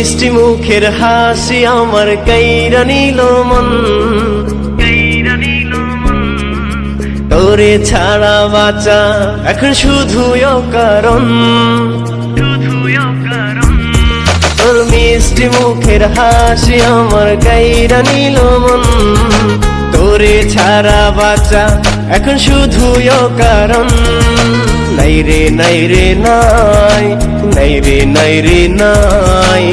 মিষ্টি মুখের হাসি আমার কাইরা নিল মন, তোরে ছাড়া বাঁচা এখন শুধুই অকারণ। তোর মিষ্টি মুখের হাসি আমার কাইরা নিল মন, তোরে ছাড়া বাঁচা এখন শুধুই অকারণ। নাই রে নাই রে নাই, নাই রে নাই রে নাই,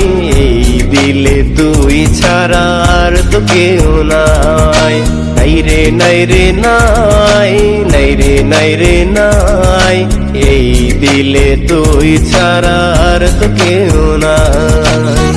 এই দিলে তুই ছাড়া আর তো কেউ নাই। নাই রে নাই রে নাই, নাই রে নাই রে নাই, এই দিলে তুই ছাড়া আর তো কেউ নাই।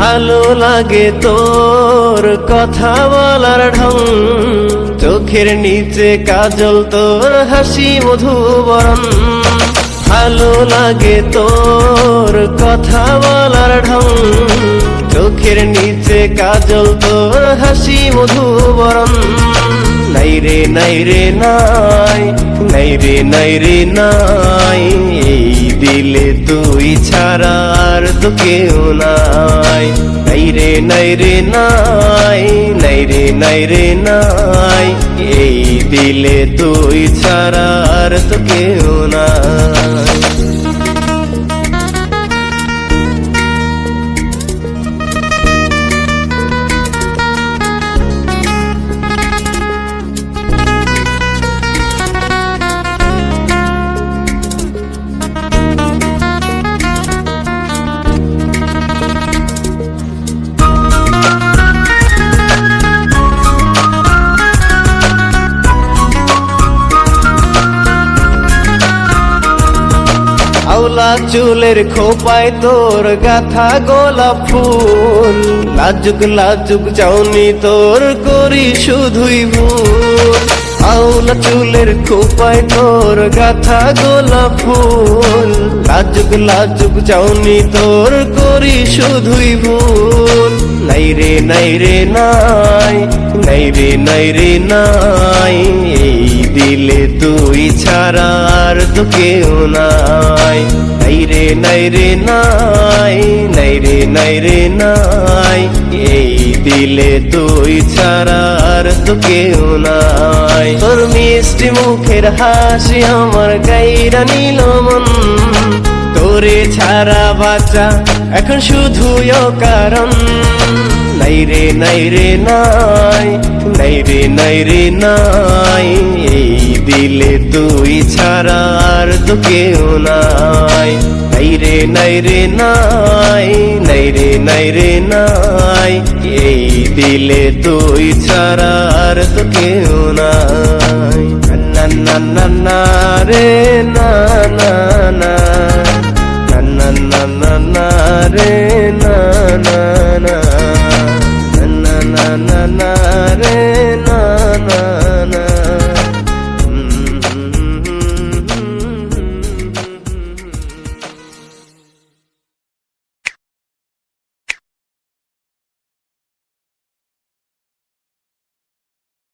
ভালো লাগে তোর কথা বলার ঢং, চোখের নিচে কাজল তোর হাসি মধুবরণ। ভালো লাগে তোর কথা বলার ঢং, চোখের নিচে কাজল তোর হাসি মধুবরণ। নাই রে নাই রে নাই, নাই রে নাই রে নাই, এই দিলে তুই ছাড়া আর তো কেউ নাই। নাই রে নাই রে নাই, নাই রে নাই রে নাই, এই দিলে তুই ছাড়া আর তো কেউ নাই। আওলা চুলের খোপায় তোর গাথা গোলাপ ফুল, লাজুক লাজুক চাউনি তোর করি শুধুই ভুল। আওলা চুলের খোপায় তোর গাথা গোলাপ ফুল, লাজুক লাজুক চাউনি তোর করি শুধুই ভুল। নাই রে নাই রে নাই, নাই রে নাই রে নাই, এই দিলে তুই ছাড়া আর তো কেউ নাই। নাই রে নাই রে নাই, নাই রে নাই রে নাই, এই দিলে তুই ছাড়া আর তো কেউ নাই। তোর মিষ্টি মুখের হাসি আমার কাইরা নিল মন, তোরে ছাড়া বাঁচা এখন শুধুই অকারণ। নাই রে নাই রে নাই, নাই রে নাই রে নাই, এই দিলে তুই ছাড়া আর তো কেউ নাই। নাই রে নাই রে নাই, নাই রে নাই রে নাই, এই দিলে তুই ছাড়া আর তো কেউ নাই। না না না না রে না না না, না না না না রে না না না, na na na na